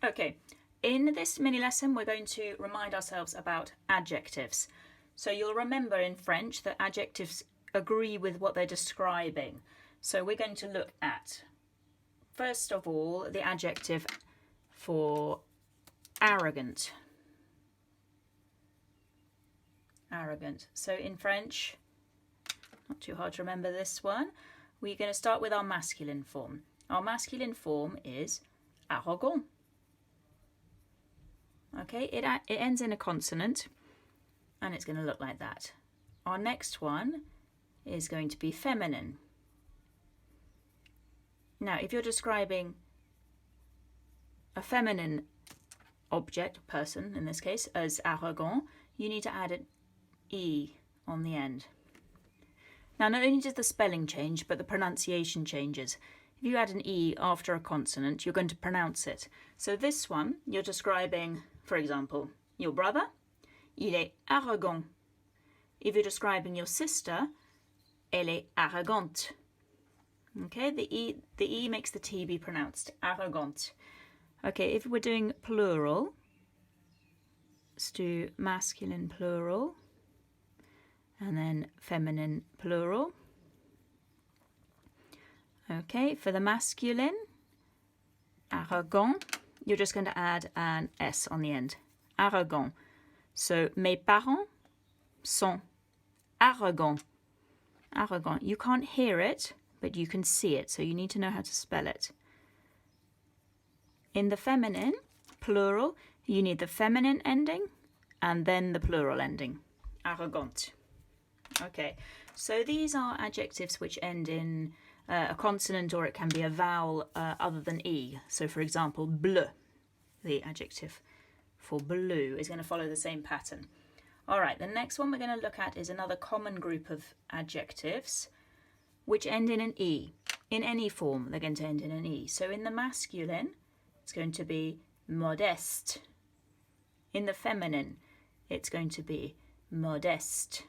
Okay, in this mini lesson we're going to remind ourselves about adjectives. So you'll remember in French that adjectives agree with what they're describing. So we're going to look at, first of all, the adjective for arrogant. Arrogant. So in French, not too hard to remember this one, we're going to start with our masculine form. Our masculine form is arrogant. Okay, it ends in a consonant and it's going to look like that. Our next one is going to be feminine. Now, if you're describing a feminine object, person in this case, as arrogant, you need to add an E on the end. Now, not only does the spelling change, but the pronunciation changes. If you add an E after a consonant, you're going to pronounce it. So this one, you're describing, for example, your brother, il est arrogant. If you're describing your sister, elle est arrogante. Okay, the E makes the T be pronounced, arrogante. Okay, if we're doing plural, let's do masculine plural, and then feminine plural. Okay, for the masculine, arrogant, you're just going to add an S on the end. Arrogant. So, mes parents sont arrogants. Arrogant. You can't hear it, but you can see it, so you need to know how to spell it. In the feminine, plural, you need the feminine ending and then the plural ending. Arrogant. Okay, so these are adjectives which end in a consonant, or it can be a vowel other than E. So for example, bleu, the adjective for blue, is going to follow the same pattern. All right, the next one we're going to look at is another common group of adjectives which end in an E. In any form, they're going to end in an E. So in the masculine, it's going to be modeste. In the feminine, it's going to be modeste.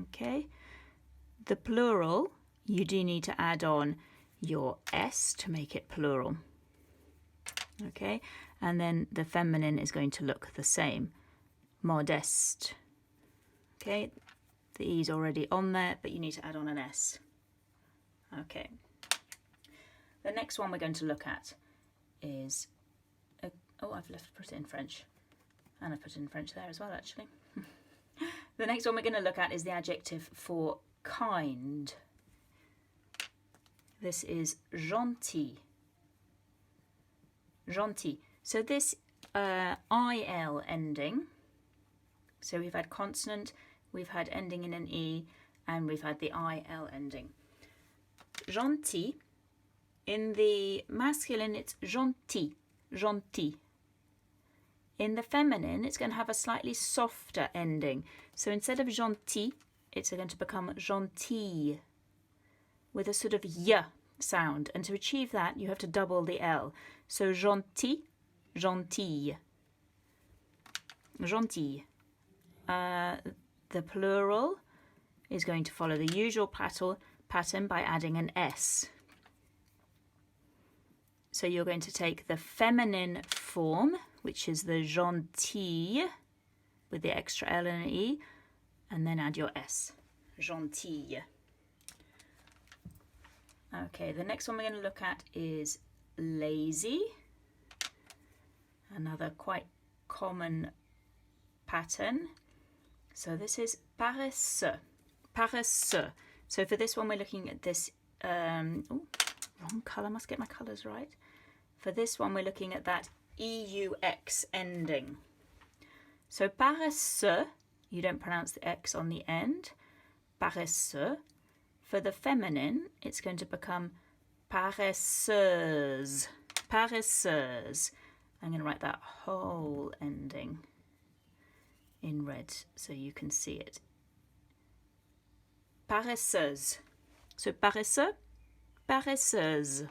Okay, the plural, you do need to add on your S to make it plural. Okay, and then the feminine is going to look the same, modeste. Okay, the E's already on there, but you need to add on an S. Okay, the next one we're going to look at is, I've put it in French, and I put it in French there as well actually. The next one we're going to look at is the adjective for kind. This is gentil. Gentil. So this IL ending, so we've had consonant, we've had ending in an E, and we've had the IL ending. Gentil. In the masculine, it's gentil, gentil. In the feminine, it's going to have a slightly softer ending. So instead of gentil, it's going to become gentille with a sort of y sound. And to achieve that, you have to double the L. So gentil, gentille. Gentille. The plural is going to follow the usual pattern by adding an S. So you're going to take the feminine form, which is the gentille, with the extra L and an E, and then add your S, gentille. Okay, the next one we're going to look at is lazy. Another quite common pattern. So this is paresseux, paresseux. So for this one we're looking at this, wrong colour, must get my colours right. For this one we're looking at that EUX ending. So paresseux, you don't pronounce the X on the end. Paresseux. For the feminine, it's going to become paresseuse. Paresseuse. I'm going to write that whole ending in red so you can see it. Paresseuse. So paresseux, paresseuse.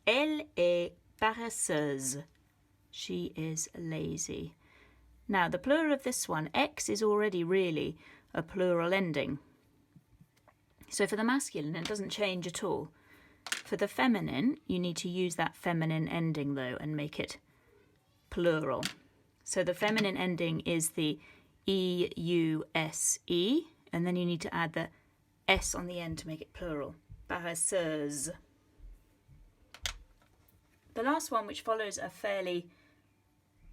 Elle est paresseuse. She is lazy. Now, the plural of this one, X, is already really a plural ending. So for the masculine, it doesn't change at all. For the feminine, you need to use that feminine ending, though, and make it plural. So the feminine ending is the E-U-S-E, and then you need to add the S on the end to make it plural. Paresseuse. The last one, which follows a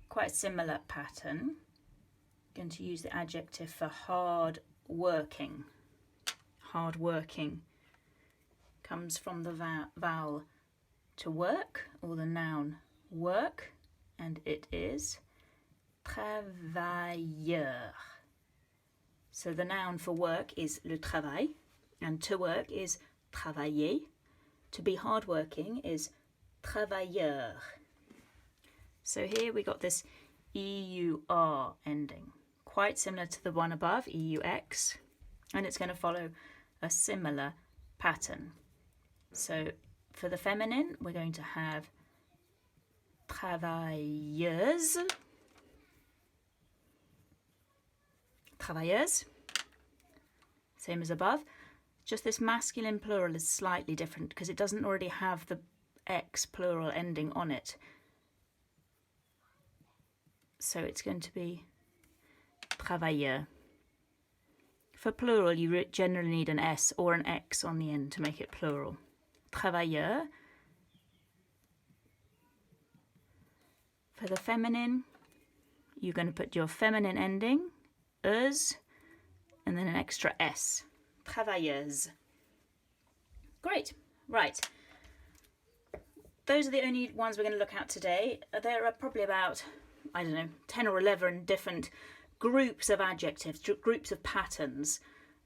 quite similar pattern, I'm going to use the adjective for hardworking. Hardworking comes from the vowel to work, or the noun work, and it is travailleur. So the noun for work is le travail, and to work is travailler. To be hardworking is travailleur. So here we got this EUR ending, quite similar to the one above, EUX, and it's going to follow a similar pattern. So for the feminine, we're going to have travailleuse, travailleuse, same as above. Just this masculine plural is slightly different because it doesn't already have the X plural ending on it. So it's going to be travailleur. For plural, you generally need an S or an X on the end to make it plural. Travailleur. For the feminine, you're going to put your feminine ending, euse, and then an extra S. Travailleuse. Great. Right. Those are the only ones we're going to look at today. There are probably about, 10 or 11 different groups of adjectives, groups of patterns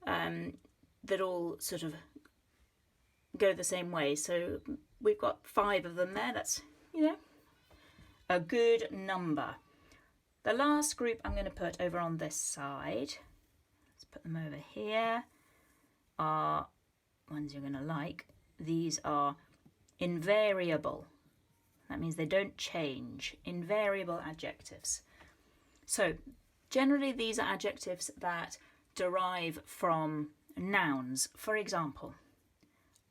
that all sort of go the same way. So we've got 5 of them there. That's, a good number. The last group I'm going to put over on this side, let's put them over here, are ones you're going to like. These are invariable. That means they don't change. Invariable adjectives. So generally these are adjectives that derive from nouns. For example,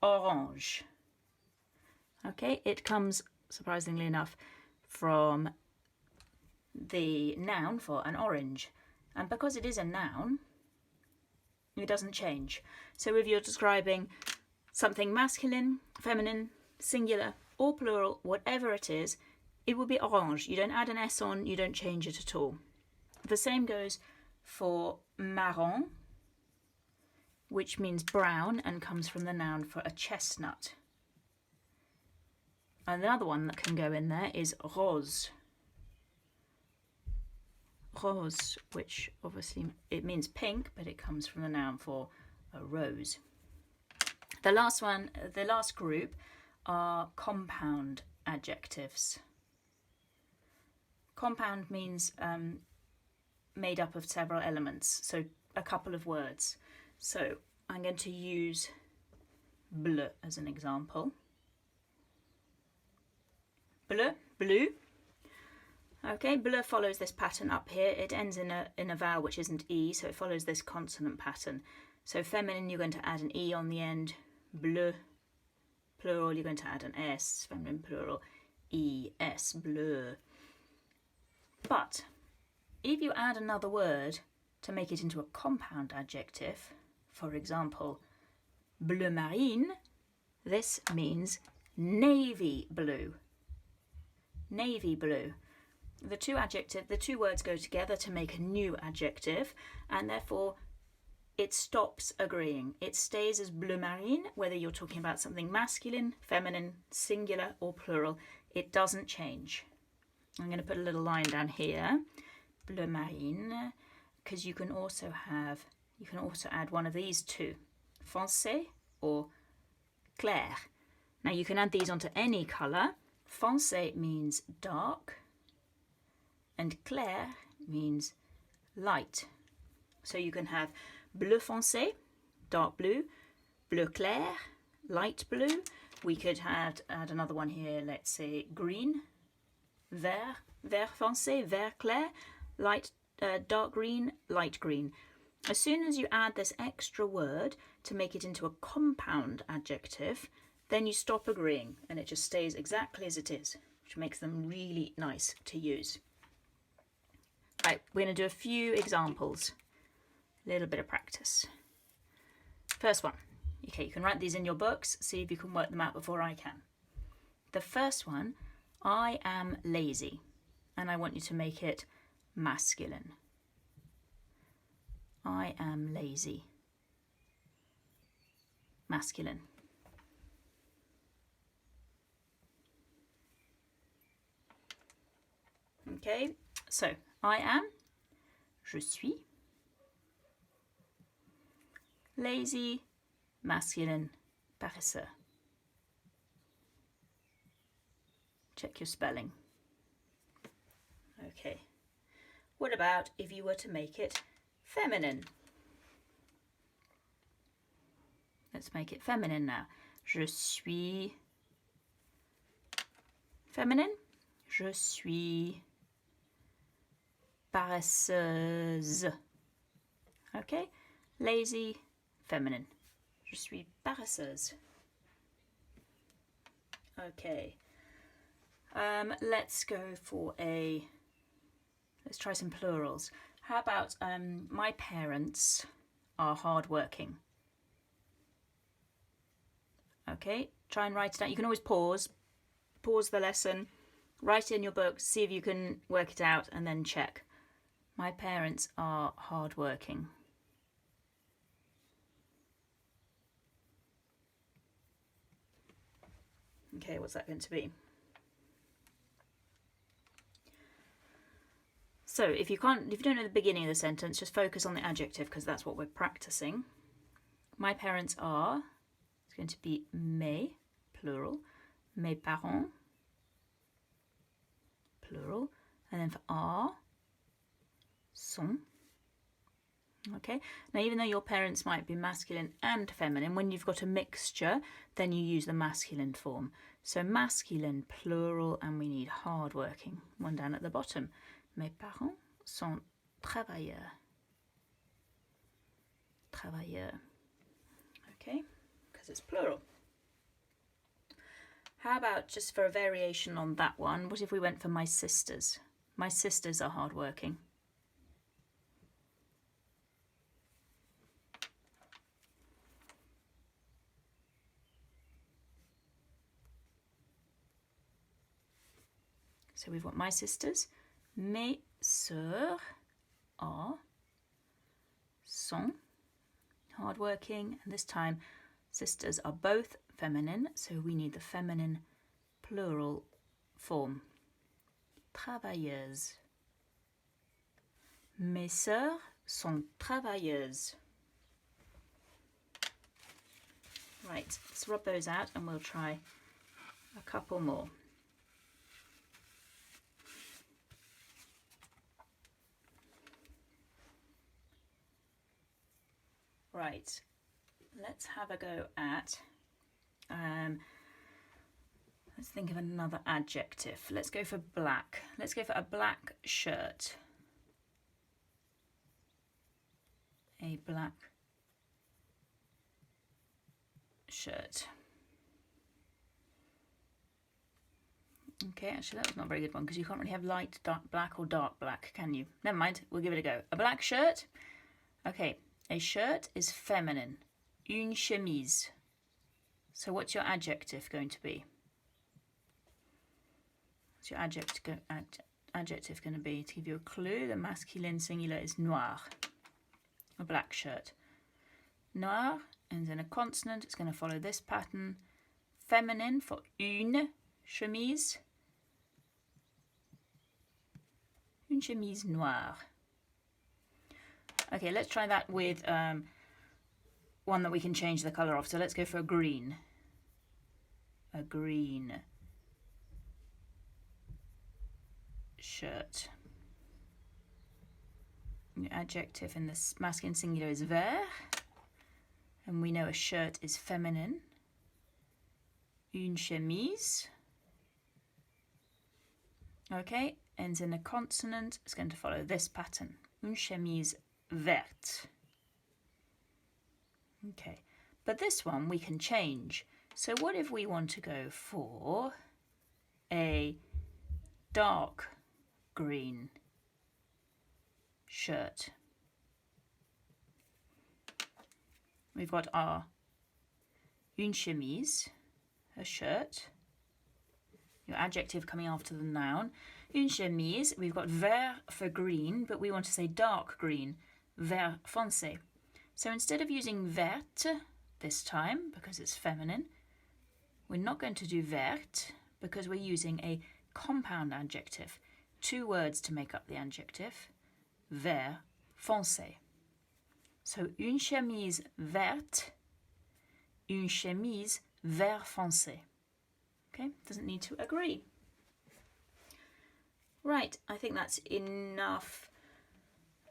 orange. Okay, it comes, surprisingly enough, from the noun for an orange. And because it is a noun, it doesn't change. So if you're describing something masculine, feminine, singular, or plural, whatever it is, it will be orange. You don't add an S on, you don't change it at all. The same goes for marron, which means brown and comes from the noun for a chestnut. Another one that can go in there is rose. Rose, which obviously it means pink, but it comes from the noun for a rose. The last group are compound adjectives. Compound means made up of several elements, so a couple of words. So I'm going to use bleu as an example. Bleu, blue. Okay, bleu follows this pattern up here. It ends in a vowel which isn't E, so it follows this consonant pattern. So feminine, you're going to add an E on the end, bleu. Plural, you're going to add an S, feminine plural, E-S, bleu. But if you add another word to make it into a compound adjective, for example, bleu marine, this means navy blue. Navy blue. The two words go together to make a new adjective, and therefore it stops agreeing. It stays as bleu marine, whether you're talking about something masculine, feminine, singular, or plural. It doesn't change. I'm going to put a little line down here, bleu marine, because you can also add one of these two, foncé or clair. Now you can add these onto any colour. Foncé means dark, and clair means light. So you can have bleu foncé, dark blue, bleu clair, light blue. We could add another one here, let's say green, vert, vert foncé, vert clair, dark green, light green. As soon as you add this extra word to make it into a compound adjective, then you stop agreeing and it just stays exactly as it is. which makes them really nice to use. Right, we're going to do a few examples, a little bit of practice. First one. Okay, you can write these in your books, see if you can work them out before I can. The first one, I am lazy, and I want you to make it masculine. I am lazy. Masculine. Okay, so I am, je suis. Lazy, masculine, paresseux. Check your spelling. Okay. What about if you were to make it feminine? Let's make it feminine now. Je suis feminine. Je suis paresseuse. Okay? Lazy, feminine. Je suis paresseuse. Okay. Let's go for let's try some plurals. How about my parents are hardworking? Okay, try and write it out. You can always pause the lesson, write it in your book, see if you can work it out, and then check. My parents are hardworking. Okay, what's that going to be? So if you don't know the beginning of the sentence, just focus on the adjective because that's what we're practicing. My parents are, it's going to be mes, plural, mes parents, plural, and then for are, sont. Okay, now even though your parents might be masculine and feminine, when you've got a mixture, then you use the masculine form. So masculine, plural, and we need hardworking. One down at the bottom. Mes parents sont travailleurs. Travailleurs. Okay, because it's plural. How about just for a variation on that one, what if we went for my sisters? My sisters are hardworking. So we've got my sisters. Mes sœurs sont hardworking, and this time sisters are both feminine, so we need the feminine plural form. Travailleuses. Mes sœurs sont travailleuses. Right, let's rub those out and we'll try a couple more. Right, let's have a go at, let's think of another adjective. Let's go for black. Let's go for a black shirt. A black shirt. Okay, actually that was not a very good one because you can't really have light dark black or dark black, can you? Never mind, we'll give it a go. A black shirt. Okay. A shirt is feminine. Une chemise. So what's your adjective going to be? What's your adjective going to be? To give you a clue, the masculine singular is noir. A black shirt. Noir ends in a consonant. It's going to follow this pattern. Feminine for une chemise. Une chemise noire. Okay, let's try that with one that we can change the colour of. So let's go for a green. A green shirt. The adjective in this masculine singular is vert. And we know a shirt is feminine. Une chemise. Okay, ends in a consonant. It's going to follow this pattern. Une chemise verte. Okay, but this one we can change. So what if we want to go for a dark green shirt. We've got our une chemise, a shirt, your adjective coming after the noun. Une chemise, we've got vert for green, but we want to say dark green, vert foncé. So instead of using verte this time, because it's feminine, we're not going to do verte because we're using a compound adjective. 2 words to make up the adjective, vert foncé. So une chemise verte, une chemise vert foncé. Okay, doesn't need to agree. Right, I think that's enough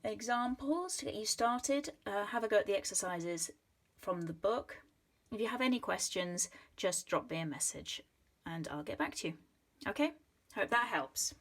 examples to get you started. Have a go at the exercises from the book. If you have any questions, just drop me a message and I'll get back to you. Okay, hope that helps.